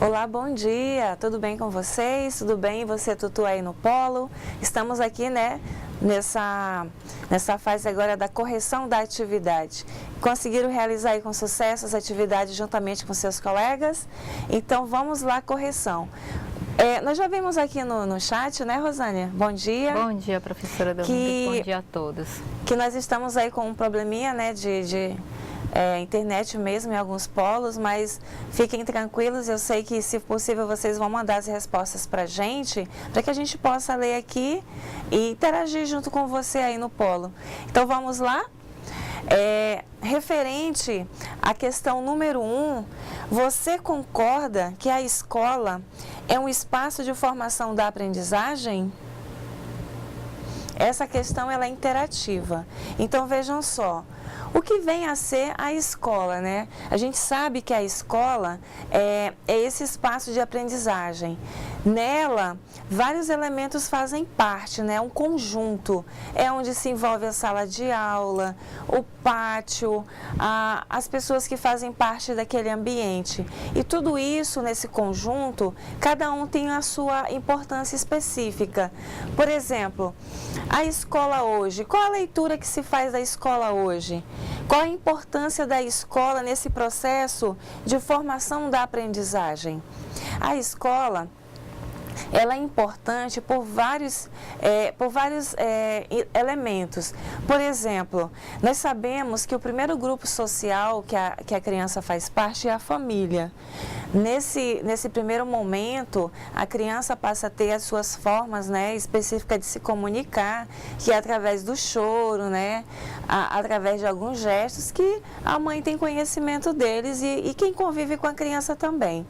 Olá, bom dia, tudo bem com vocês? Tudo bem? Você, Tutu, aí no polo? Estamos aqui, né, nessa fase agora da correção da atividade. Conseguiram realizar aí com sucesso as atividades juntamente com seus colegas? Então, vamos lá, correção. Nós já vimos aqui no chat, né, Rosânia? Bom dia. Bom dia, professora Domingues, bom dia a todos. Que nós estamos aí com um probleminha, né, de internet mesmo em alguns polos, mas fiquem tranquilos, eu sei que, se possível, vocês vão mandar as respostas para a gente que a gente possa ler aqui e interagir junto com você aí no polo. Então, vamos lá? Referente à questão número 1, você concorda que a escola é um espaço de formação da aprendizagem? Essa questão ela é interativa. Então, vejam só. O que vem a ser a escola, né? A gente sabe que a escola é esse espaço de aprendizagem. Nela, vários elementos fazem parte, né? Um conjunto. É onde se envolve a sala de aula, o pátio, as pessoas que fazem parte daquele ambiente. E tudo isso, nesse conjunto, cada um tem a sua importância específica. Por exemplo, a escola hoje. Qual a leitura que se faz da escola hoje? Qual a importância da escola nesse processo de formação da aprendizagem? A escola, ela é importante por vários elementos. Por exemplo, nós sabemos que o primeiro grupo social que a criança faz parte é a família. Nesse primeiro momento, a criança passa a ter as suas formas, né, específicas de se comunicar, que é através do choro, né, através de alguns gestos que a mãe tem conhecimento deles e quem convive com a criança também.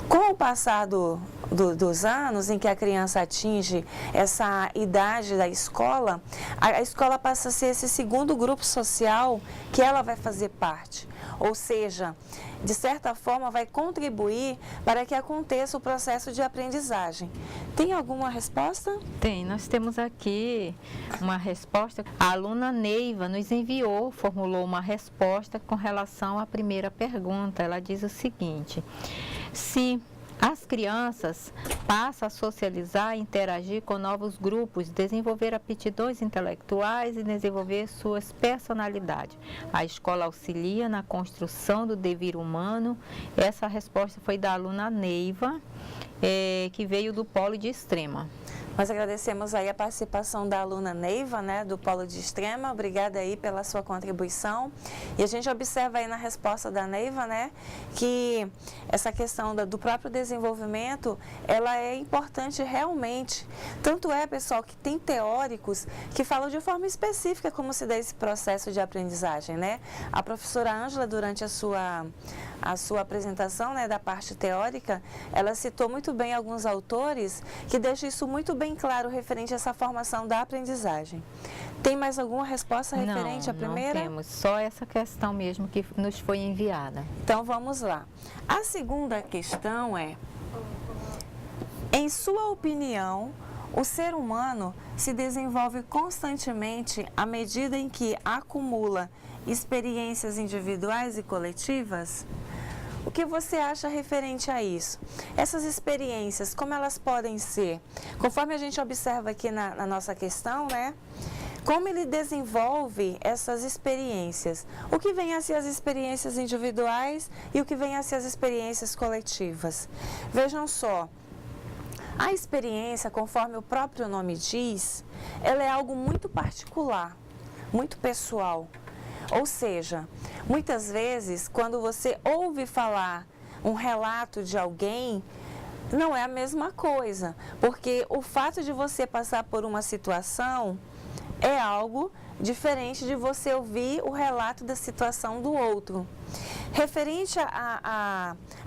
Com o passar dos anos em que a criança atinge essa idade da escola, a escola passa a ser esse segundo grupo social que ela vai fazer parte. Ou seja, de certa forma vai contribuir para que aconteça o processo de aprendizagem. Tem alguma resposta? Tem, nós temos aqui uma resposta. A aluna Neiva nos formulou uma resposta com relação à primeira pergunta. Ela diz o seguinte: se as crianças passam a socializar, interagir com novos grupos, desenvolver aptidões intelectuais e desenvolver suas personalidades. A escola auxilia na construção do dever humano. Essa resposta foi da aluna Neiva, que veio do Polo de Extrema. Nós agradecemos aí a participação da aluna Neiva, né, do Polo de Extrema. Obrigada aí pela sua contribuição. E a gente observa aí na resposta da Neiva, né, que essa questão do próprio desenvolvimento, ela é importante realmente. Tanto é, pessoal, que tem teóricos que falam de forma específica como se dá esse processo de aprendizagem, né? A professora Ângela, durante a sua apresentação, né, da parte teórica, ela citou muito bem alguns autores que deixam isso muito bem claro referente a essa formação da aprendizagem. Tem mais alguma resposta referente à primeira? Não temos, só essa questão mesmo que nos foi enviada. Então vamos lá. A segunda questão é: em sua opinião, o ser humano se desenvolve constantemente à medida em que acumula experiências individuais e coletivas? O que você acha referente a isso? Essas experiências, como elas podem ser? Conforme a gente observa aqui na nossa questão, né? Como ele desenvolve essas experiências? O que vem a ser as experiências individuais e o que vem a ser as experiências coletivas? Vejam só, a experiência, conforme o próprio nome diz, ela é algo muito particular, muito pessoal. Ou seja, muitas vezes, quando você ouve falar um relato de alguém, não é a mesma coisa, porque o fato de você passar por uma situação é algo diferente de você ouvir o relato da situação do outro. Referente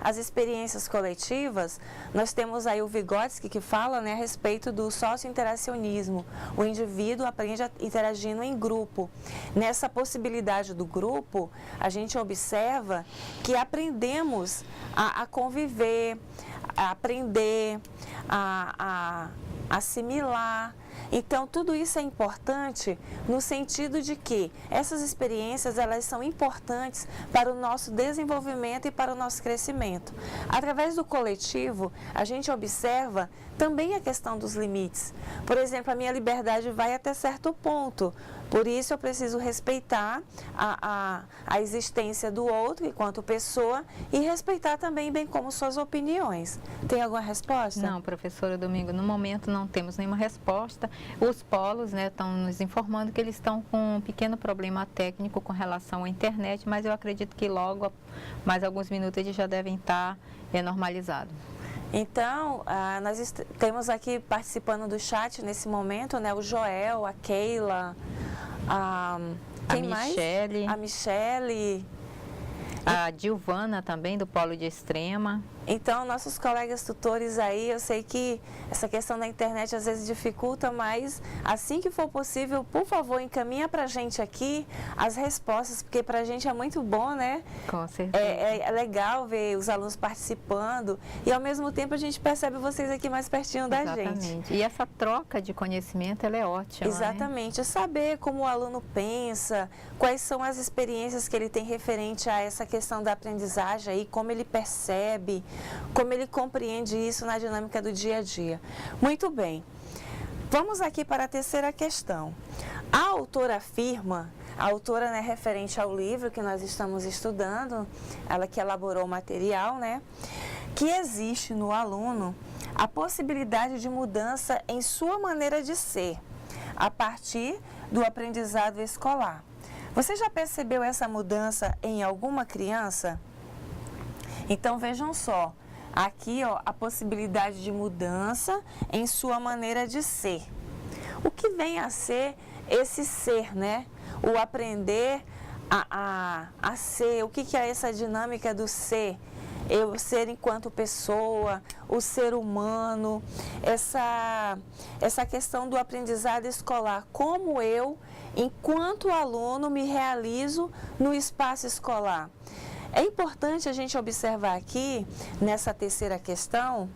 às experiências coletivas, nós temos aí o Vygotsky que fala, né, a respeito do socio-interacionismo. O indivíduo aprende interagindo em grupo. Nessa possibilidade do grupo, a gente observa que aprendemos a conviver, a aprender, a assimilar. Então, tudo isso é importante no sentido de que essas experiências, elas são importantes para o nosso desenvolvimento e para o nosso crescimento. Através do coletivo, a gente observa também a questão dos limites. Por exemplo, a minha liberdade vai até certo ponto. Por isso, eu preciso respeitar a existência do outro enquanto pessoa e respeitar também, bem como suas opiniões. Tem alguma resposta? Não, professora Domingo, no momento não temos nenhuma resposta. Os polos, né, estão nos informando que eles estão com um pequeno problema técnico com relação à internet, mas eu acredito que logo, mais alguns minutos, eles já devem estar normalizados. Então, nós temos aqui participando do chat nesse momento, né, o Joel, a Keila, quem mais? A Michele. A Dilvana também, do Polo de Extrema. Então, nossos colegas tutores aí, eu sei que essa questão da internet às vezes dificulta, mas assim que for possível, por favor, encaminha pra gente aqui as respostas, porque pra gente é muito bom, né? Com certeza. É legal ver os alunos participando e ao mesmo tempo a gente percebe vocês aqui mais pertinho da gente. Exatamente. E essa troca de conhecimento, ela é ótima. Exatamente. Né? Saber como o aluno pensa, quais são as experiências que ele tem referente a essa questão da aprendizagem aí, como ele percebe, como ele compreende isso na dinâmica do dia a dia. Muito bem. Vamos aqui para a terceira questão. A autora afirma, a autora, né, referente ao livro que nós estamos estudando, ela que elaborou o material, né, que existe no aluno a possibilidade de mudança em sua maneira de ser, a partir do aprendizado escolar. Você já percebeu essa mudança em alguma criança? Então, vejam só, aqui ó, a possibilidade de mudança em sua maneira de ser. O que vem a ser esse ser, né? O aprender a ser, o que é essa dinâmica do ser? Eu ser enquanto pessoa, o ser humano, essa questão do aprendizado escolar, como eu, enquanto aluno, me realizo no espaço escolar. É importante a gente observar aqui, nessa terceira questão,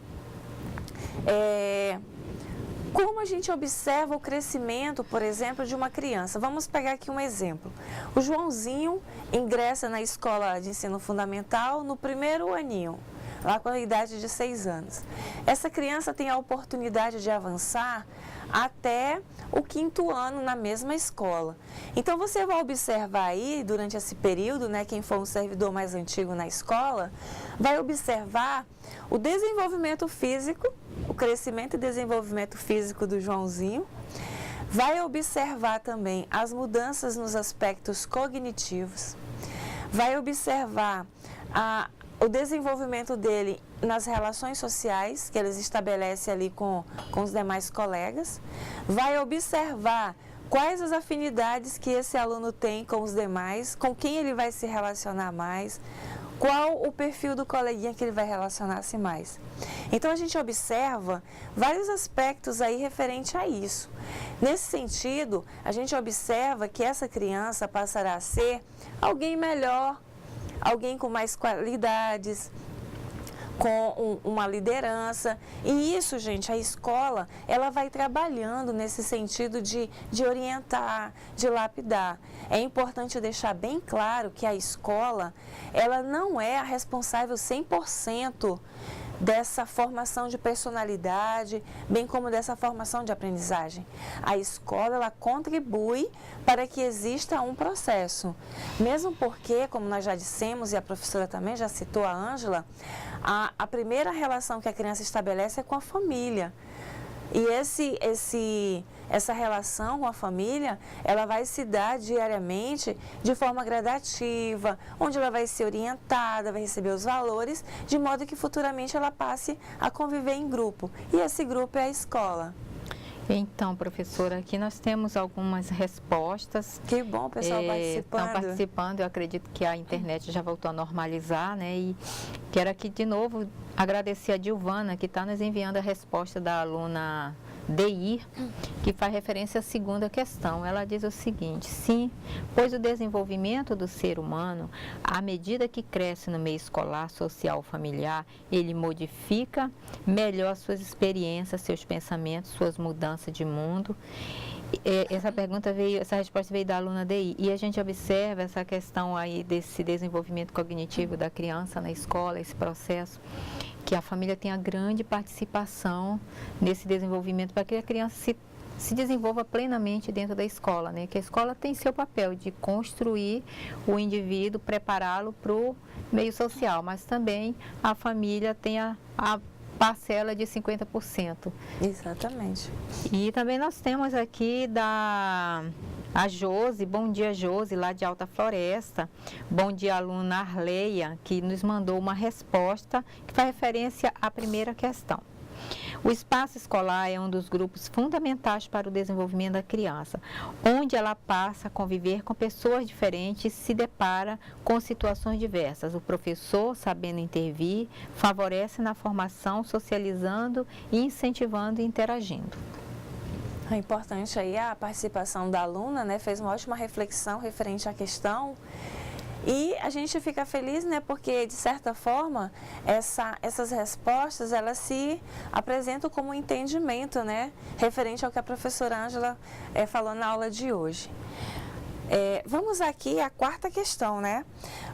como a gente observa o crescimento, por exemplo, de uma criança. Vamos pegar aqui um exemplo. O Joãozinho ingressa na escola de ensino fundamental no primeiro aninho, lá com a idade de 6 anos. Essa criança tem a oportunidade de avançar até o 5º ano na mesma escola. Então, você vai observar aí, durante esse período, né, quem for um servidor mais antigo na escola, vai observar o desenvolvimento físico, o crescimento e desenvolvimento físico do Joãozinho, vai observar também as mudanças nos aspectos cognitivos, vai observar o desenvolvimento dele nas relações sociais, que eles estabelecem ali com os demais colegas, vai observar quais as afinidades que esse aluno tem com os demais, com quem ele vai se relacionar mais, qual o perfil do coleguinha que ele vai relacionar-se mais. Então, a gente observa vários aspectos aí referente a isso. Nesse sentido, a gente observa que essa criança passará a ser alguém melhor, alguém com mais qualidades, com uma liderança. E isso, gente, a escola, ela vai trabalhando nesse sentido de orientar, de lapidar. É importante deixar bem claro que a escola, ela não é a responsável 100% dessa formação de personalidade, bem como dessa formação de aprendizagem. A escola, ela contribui para que exista um processo. Mesmo porque, como nós já dissemos, e a professora também já citou, a Ângela, a primeira relação que a criança estabelece é com a família. E essa relação com a família, ela vai se dar diariamente de forma gradativa, onde ela vai ser orientada, vai receber os valores, de modo que futuramente ela passe a conviver em grupo. E esse grupo é a escola. Então, professora, aqui nós temos algumas respostas. Que bom, o pessoal participando. Estão participando, eu acredito que a internet já voltou a normalizar, né? E quero aqui de novo agradecer a Dilvana, que está nos enviando a resposta da aluna DI, que faz referência à segunda questão. Ela diz o seguinte: sim, pois o desenvolvimento do ser humano, à medida que cresce no meio escolar, social, familiar, ele modifica melhor suas experiências, seus pensamentos, suas mudanças de mundo. Essa resposta veio da aluna DI, e a gente observa essa questão aí desse desenvolvimento cognitivo da criança na escola, esse processo, que a família tenha grande participação nesse desenvolvimento para que a criança se desenvolva plenamente dentro da escola, né? Que a escola tem seu papel de construir o indivíduo, prepará-lo para o meio social, mas também a família tem a parcela de 50%. Exatamente. E também nós temos aqui a Josi, bom dia Josi, lá de Alta Floresta. Bom dia, aluna Arleia, que nos mandou uma resposta que faz referência à primeira questão. O espaço escolar é um dos grupos fundamentais para o desenvolvimento da criança, onde ela passa a conviver com pessoas diferentes e se depara com situações diversas. O professor, sabendo intervir, favorece na formação, socializando, incentivando e interagindo. É importante aí a participação da aluna, né? Fez uma ótima reflexão referente à questão. E a gente fica feliz, né, porque, de certa forma, essas respostas, elas se apresentam como um entendimento, né, referente ao que a professora Ângela falou na aula de hoje. Vamos aqui à quarta questão, né?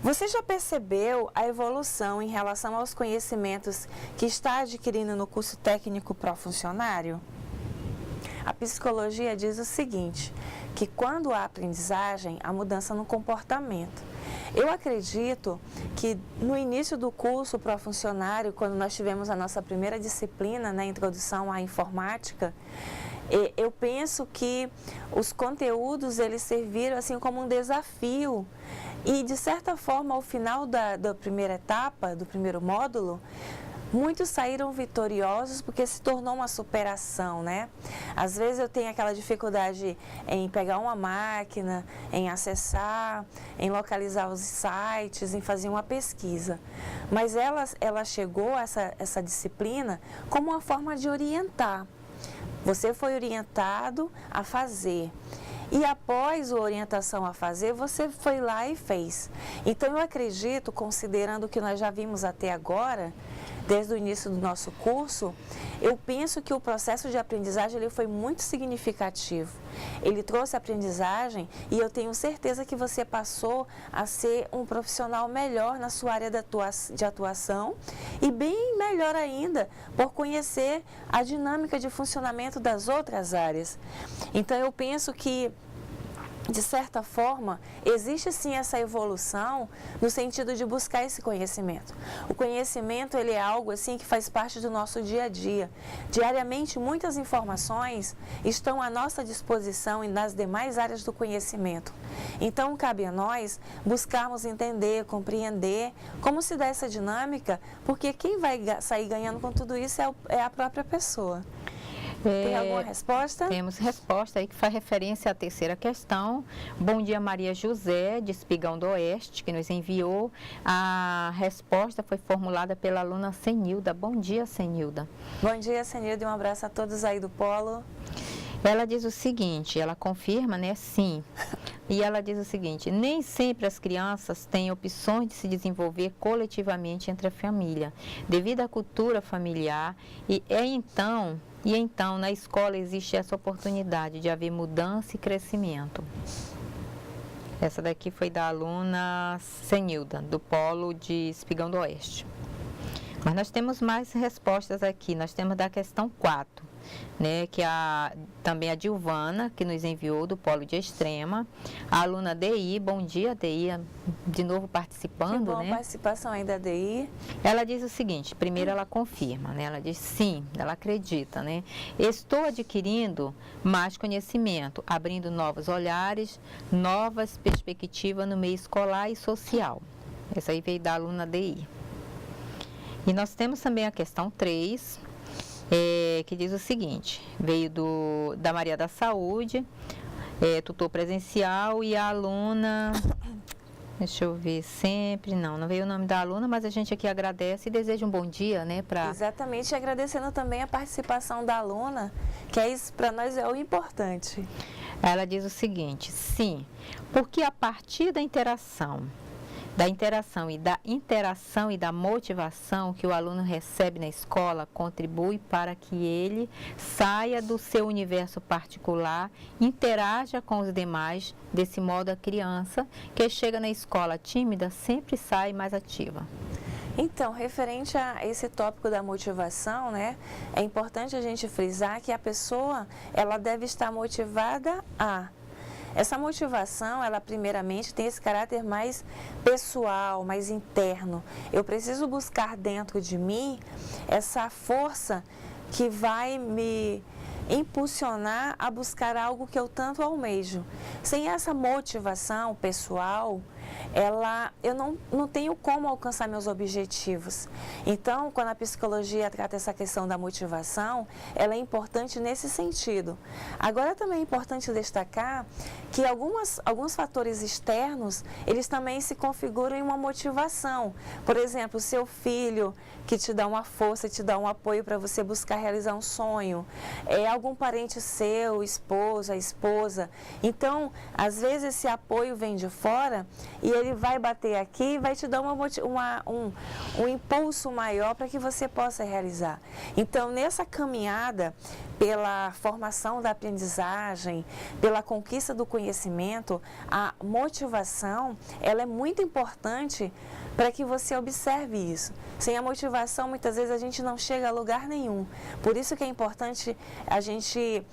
Você já percebeu a evolução em relação aos conhecimentos que está adquirindo no curso técnico pró-funcionário? A psicologia diz o seguinte, que quando há aprendizagem, há mudança no comportamento. Eu acredito que no início do curso pró-funcionário, quando nós tivemos a nossa primeira disciplina, né, Introdução à Informática, eu penso que os conteúdos, eles serviram assim como um desafio. E, de certa forma, ao final da primeira etapa, do primeiro módulo, muitos saíram vitoriosos porque se tornou uma superação, né? Às vezes eu tenho aquela dificuldade em pegar uma máquina, em acessar, em localizar os sites, em fazer uma pesquisa. Mas ela chegou, essa disciplina, como uma forma de orientar. Você foi orientado a fazer. E após a orientação a fazer, você foi lá e fez. Então, eu acredito, considerando o que nós já vimos até agora, desde o início do nosso curso, eu penso que o processo de aprendizagem ele foi muito significativo. Ele trouxe aprendizagem e eu tenho certeza que você passou a ser um profissional melhor na sua área de atuação e bem melhor ainda por conhecer a dinâmica de funcionamento das outras áreas. Então, eu penso que, de certa forma, existe sim essa evolução no sentido de buscar esse conhecimento. O conhecimento, ele é algo assim que faz parte do nosso dia a dia. Diariamente, muitas informações estão à nossa disposição e nas demais áreas do conhecimento. Então, cabe a nós buscarmos entender, compreender como se dá essa dinâmica, porque quem vai sair ganhando com tudo isso é a própria pessoa. Tem alguma resposta? Temos resposta aí que faz referência à terceira questão. Bom dia, Maria José, de Espigão do Oeste, que nos enviou. A resposta foi formulada pela aluna Senilda. Bom dia, Senilda. Bom dia, Senilda, e um abraço a todos aí do Polo. Ela diz o seguinte, ela confirma, né? Sim. E ela diz o seguinte: nem sempre as crianças têm opções de se desenvolver coletivamente entre a família, devido à cultura familiar, e então, na escola existe essa oportunidade de haver mudança e crescimento. Essa daqui foi da aluna Senilda, do Polo de Espigão do Oeste. Mas nós temos mais respostas aqui. Nós temos da questão 4, né, que também a Dilvana, que nos enviou do Polo de Extrema. A aluna DI, bom dia, DI, de novo participando, que bom, né? Participação aí da DI. Ela diz o seguinte, primeiro ela confirma, né? Ela diz sim, ela acredita, né? Estou adquirindo mais conhecimento, abrindo novos olhares, novas perspectivas no meio escolar e social. Essa aí veio da aluna DI. E nós temos também a questão 3, que diz o seguinte, veio da Maria da Saúde, tutor presencial, e a aluna Deixa eu ver, sempre, não veio o nome da aluna, mas a gente aqui agradece e deseja um bom dia, né? Exatamente, agradecendo também a participação da aluna, que é isso para nós é o importante. Ela diz o seguinte: sim, porque a partir da interação e da motivação que o aluno recebe na escola contribui para que ele saia do seu universo particular, interaja com os demais. Desse modo, a criança que chega na escola tímida sempre sai mais ativa. Então, referente a esse tópico da motivação, né, é importante a gente frisar que a pessoa, ela deve estar motivada a... Essa motivação, ela primeiramente tem esse caráter mais pessoal, mais interno. Eu preciso buscar dentro de mim essa força que vai me impulsionar a buscar algo que eu tanto almejo. Sem essa motivação pessoal, eu não tenho como alcançar meus objetivos. Então, quando a psicologia trata essa questão da motivação, ela é importante nesse sentido. Agora, também é importante destacar que alguns fatores externos, eles também se configuram em uma motivação. Por exemplo, o seu filho, que te dá uma força, te dá um apoio para você buscar realizar um sonho. Algum parente seu, esposa, esposa. Então, às vezes esse apoio vem de fora e ele vai bater aqui e vai te dar um impulso maior para que você possa realizar. Então, nessa caminhada pela formação da aprendizagem, pela conquista do conhecimento, a motivação, ela é muito importante para que você observe isso. Sem a motivação, muitas vezes a gente não chega a lugar nenhum. Por isso que é importante a gente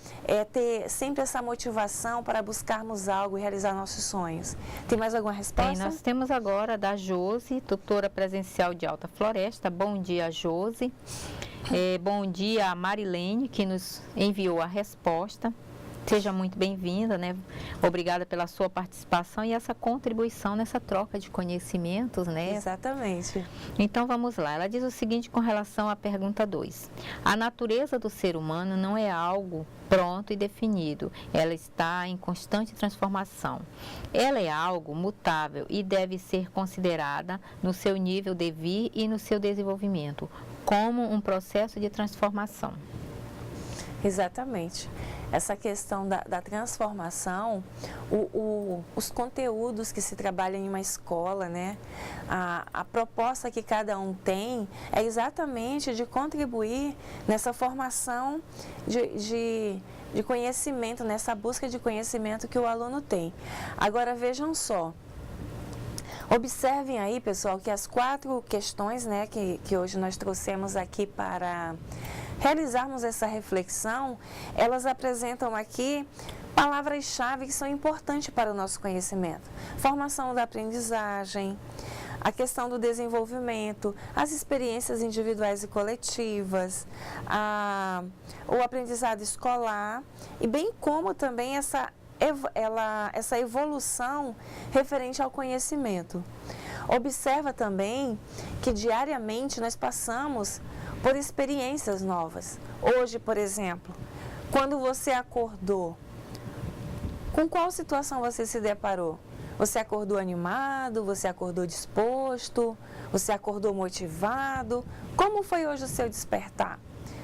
ter sempre essa motivação para buscarmos algo e realizar nossos sonhos. Tem mais alguma resposta? Nós temos agora da Josi, tutora presencial de Alta Floresta. Bom dia, Josi. Bom dia a Marilene, que nos enviou a resposta. Seja muito bem-vinda, né? Obrigada pela sua participação e essa contribuição nessa troca de conhecimentos, né? Exatamente. Então, vamos lá. Ela diz o seguinte com relação à pergunta 2. A natureza do ser humano não é algo pronto e definido. Ela está em constante transformação. Ela é algo mutável e deve ser considerada no seu nível de vir e no seu desenvolvimento, como um processo de transformação. Exatamente. Essa questão da transformação, os conteúdos que se trabalham em uma escola, né? A proposta que cada um tem é exatamente de contribuir nessa formação de conhecimento, nessa busca de conhecimento que o aluno tem. Agora, vejam só. Observem aí, pessoal, que as 4 questões, né, que hoje nós trouxemos aqui para realizarmos essa reflexão, elas apresentam aqui palavras-chave que são importantes para o nosso conhecimento. Formação da aprendizagem, a questão do desenvolvimento, as experiências individuais e coletivas, o aprendizado escolar e bem como também essa evolução referente ao conhecimento. Observa também que diariamente nós passamos por experiências novas. Hoje, por exemplo, quando você acordou, com qual situação você se deparou? Você acordou animado? Você acordou disposto? Você acordou motivado? Como foi hoje o seu despertar?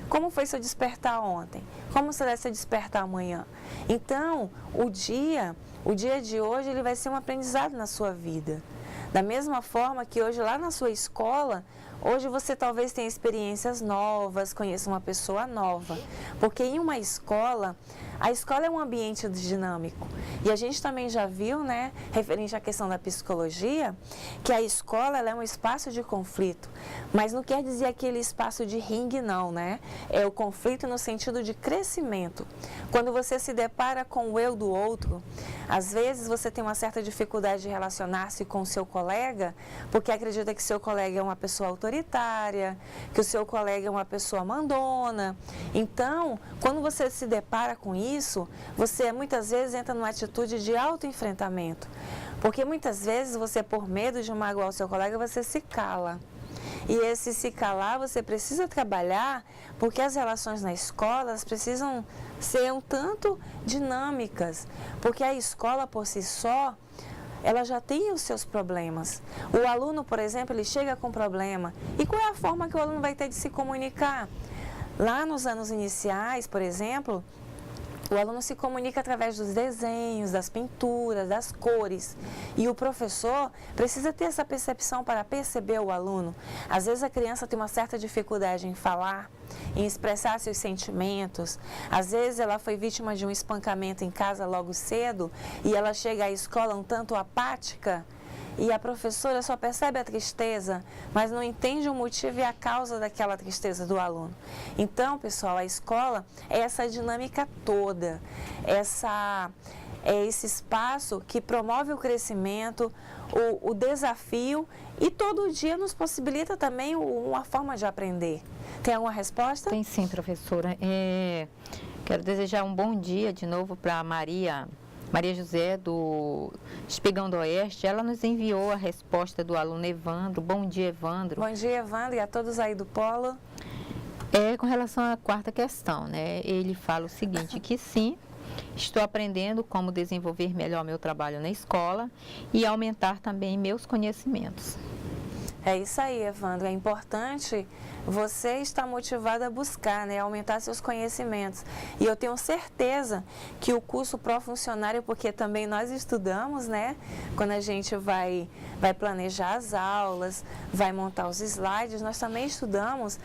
Como foi seu despertar ontem? Como será seu despertar amanhã? Então, o dia de hoje, ele vai ser um aprendizado na sua vida. Da mesma forma que hoje, lá na sua escola, hoje você talvez tenha experiências novas, conheça uma pessoa nova. Porque em uma escola, a escola é um ambiente dinâmico. E a gente também já viu, né, referente à questão da psicologia, que a escola ela é um espaço de conflito. Mas não quer dizer aquele espaço de ringue, não, né? É o conflito no sentido de crescimento. Quando você se depara com o eu do outro, às vezes você tem uma certa dificuldade de relacionar-se com o seu colega, porque acredita que seu colega é uma pessoa autoritária, que o seu colega é uma pessoa mandona. Então, quando você se depara com isso, você muitas vezes entra numa atitude de autoenfrentamento. Porque muitas vezes você, por medo de magoar o seu colega, você se cala. E esse se calar, você precisa trabalhar, porque as relações na escola elas precisam ser um tanto dinâmicas. Porque a escola, por si só, ela já tem os seus problemas. O aluno, por exemplo, ele chega com problema. E qual é a forma que o aluno vai ter de se comunicar? Lá nos anos iniciais, por exemplo, o aluno se comunica através dos desenhos, das pinturas, das cores. E o professor precisa ter essa percepção para perceber o aluno. Às vezes a criança tem uma certa dificuldade em falar, em expressar seus sentimentos. Às vezes ela foi vítima de um espancamento em casa logo cedo e ela chega à escola um tanto apática. E a professora só percebe a tristeza, mas não entende o motivo e a causa daquela tristeza do aluno. Então, pessoal, a escola é essa dinâmica toda, é esse espaço que promove o crescimento, o desafio e todo dia nos possibilita também uma forma de aprender. Tem alguma resposta? Tem sim, professora. Quero desejar um bom dia de novo para Maria José, do Espigão do Oeste. Ela nos enviou a resposta do aluno Evandro. Bom dia, Evandro. Bom dia, Evandro, e a todos aí do Polo. Com relação à quarta questão, né? Ele fala o seguinte, que sim, estou aprendendo como desenvolver melhor meu trabalho na escola e aumentar também meus conhecimentos. É isso aí, Evandro. É importante você estar motivado a buscar, né, aumentar seus conhecimentos. E eu tenho certeza que o curso pró-funcionário, porque também nós estudamos, né, quando a gente vai planejar as aulas, vai montar os slides, nós também estudamos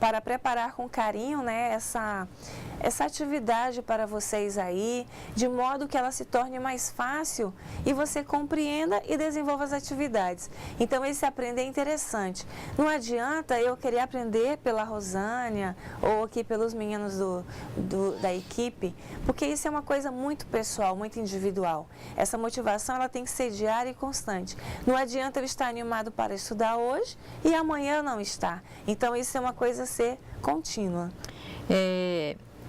para preparar com carinho, né, essa atividade para vocês aí, de modo que ela se torne mais fácil e você compreenda e desenvolva as atividades. Então, esse aprender é interessante. Não adianta eu querer aprender pela Rosânia ou aqui pelos meninos da equipe, porque isso é uma coisa muito pessoal, muito individual. Essa motivação ela tem que ser diária e constante. Não adianta eu estar animado para estudar hoje e amanhã não estar. Então, isso é uma coisa a ser contínua.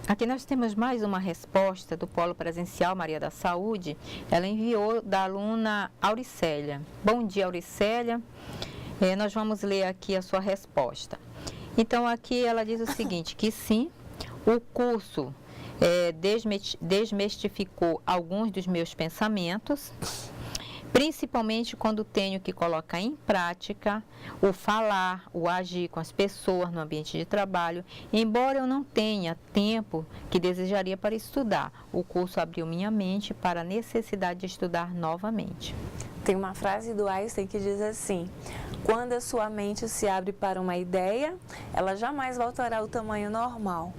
Aqui nós temos mais uma resposta do Polo Presencial Maria da Saúde. Ela enviou da aluna Auricélia. Bom dia, Auricélia. Nós vamos ler aqui a sua resposta. Então, aqui ela diz o seguinte, que sim, o curso desmistificou alguns dos meus pensamentos, principalmente quando tenho que colocar em prática o falar, o agir com as pessoas no ambiente de trabalho. Embora eu não tenha tempo que desejaria para estudar, o curso abriu minha mente para a necessidade de estudar novamente. Tem uma frase do Einstein que diz assim: quando a sua mente se abre para uma ideia, ela jamais voltará ao tamanho normal.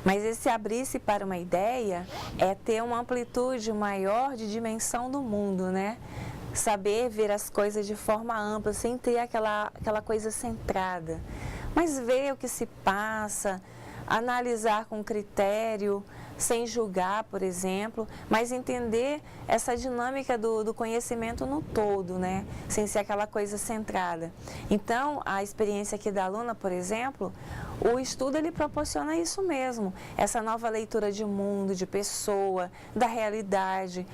Mas esse abrir-se para uma ideia é ter uma amplitude maior de dimensão do mundo, né? Saber ver as coisas de forma ampla, sem ter aquela coisa centrada. Mas ver o que se passa, analisar com critério, sem julgar, por exemplo, mas entender essa dinâmica do conhecimento no todo, né? Sem ser aquela coisa centrada. Então, a experiência aqui da aluna, por exemplo, o estudo ele proporciona isso mesmo, essa nova leitura de mundo, de pessoa, da realidade,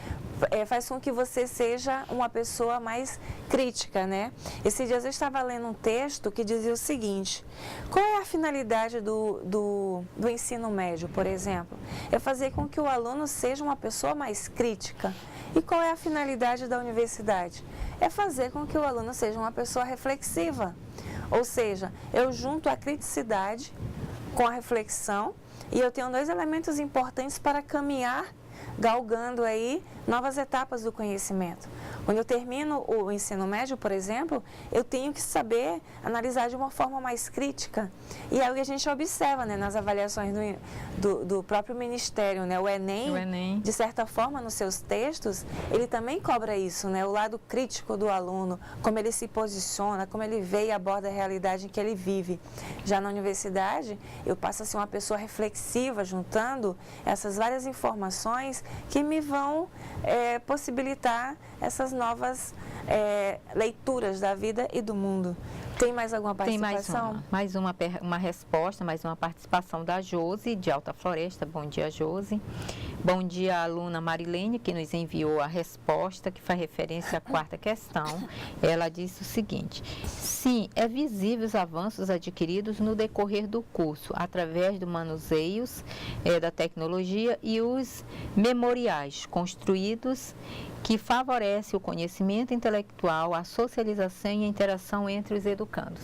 faz com que você seja uma pessoa mais crítica, né? Esses dias eu estava lendo um texto que dizia o seguinte: qual é a finalidade do ensino médio, por exemplo? É fazer com que o aluno seja uma pessoa mais crítica. E qual é a finalidade da universidade? É fazer com que o aluno seja uma pessoa reflexiva. Ou seja, eu junto a criticidade com a reflexão e eu tenho dois elementos importantes para caminhar galgando aí novas etapas do conhecimento. Quando eu termino o ensino médio, por exemplo, eu tenho que saber analisar de uma forma mais crítica. E é o que a gente observa, né, nas avaliações do próprio Ministério, né? O Enem, de certa forma, nos seus textos, ele também cobra isso, né? O lado crítico do aluno, como ele se posiciona, como ele vê e aborda a realidade em que ele vive. Já na universidade, eu passo a ser uma pessoa reflexiva, juntando essas várias informações que me vão possibilitar essas novas leituras da vida e do mundo. Tem mais alguma participação? Tem mais uma resposta, mais uma participação da Josi, de Alta Floresta. Bom dia, Josi. Bom dia, a aluna Marilene, que nos enviou a resposta, que faz referência à quarta questão. Ela disse o seguinte: sim, é visível os avanços adquiridos no decorrer do curso, através do manuseios da tecnologia e os memoriais construídos que favorece o conhecimento intelectual, a socialização e a interação entre os educandos.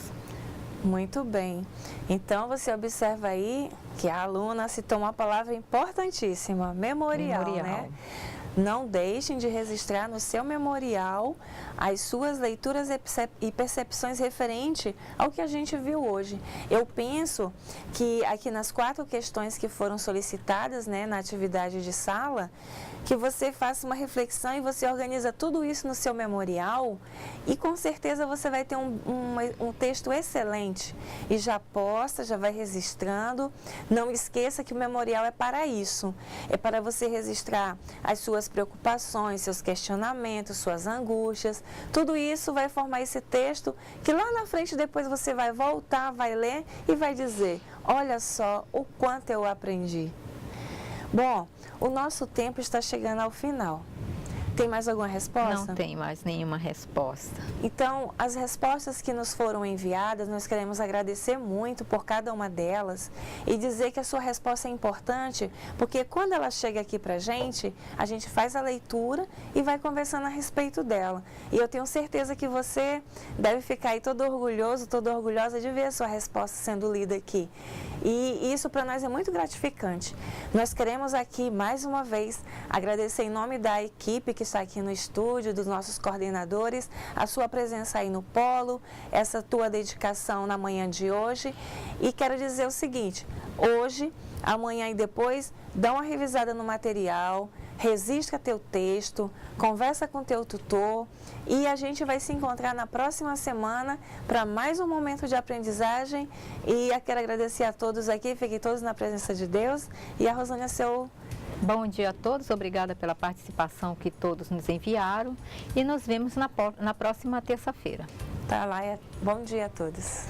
Muito bem. Então, você observa aí que a aluna citou uma palavra importantíssima, memorial, né? Não deixem de registrar no seu memorial as suas leituras e percepções referente ao que a gente viu hoje. Eu penso que aqui nas 4 questões que foram solicitadas, né, na atividade de sala, que você faça uma reflexão e você organiza tudo isso no seu memorial e com certeza você vai ter um texto excelente. E já posta, já vai registrando. Não esqueça que o memorial é para isso. É para você registrar as suas preocupações, seus questionamentos, suas angústias. Tudo isso vai formar esse texto que lá na frente depois você vai voltar, vai ler e vai dizer: olha só o quanto eu aprendi. Bom, o nosso tempo está chegando ao final. Tem mais alguma resposta? Não tem mais nenhuma resposta. Então, as respostas que nos foram enviadas, nós queremos agradecer muito por cada uma delas e dizer que a sua resposta é importante, porque quando ela chega aqui para a gente faz a leitura e vai conversando a respeito dela. E eu tenho certeza que você deve ficar aí todo orgulhoso, toda orgulhosa de ver a sua resposta sendo lida aqui. E isso para nós é muito gratificante. Nós queremos aqui, mais uma vez, agradecer em nome da equipe que está aqui no estúdio, dos nossos coordenadores, a sua presença aí no Polo, essa tua dedicação na manhã de hoje. E quero dizer o seguinte: hoje, amanhã e depois, dá uma revisada no material, registra teu texto, conversa com teu tutor e a gente vai se encontrar na próxima semana para mais um momento de aprendizagem. E eu quero agradecer a todos aqui, fiquem todos na presença de Deus. E a Rosânia, seu... Bom dia a todos, obrigada pela participação que todos nos enviaram e nos vemos na próxima terça-feira. Tá lá, bom dia a todos.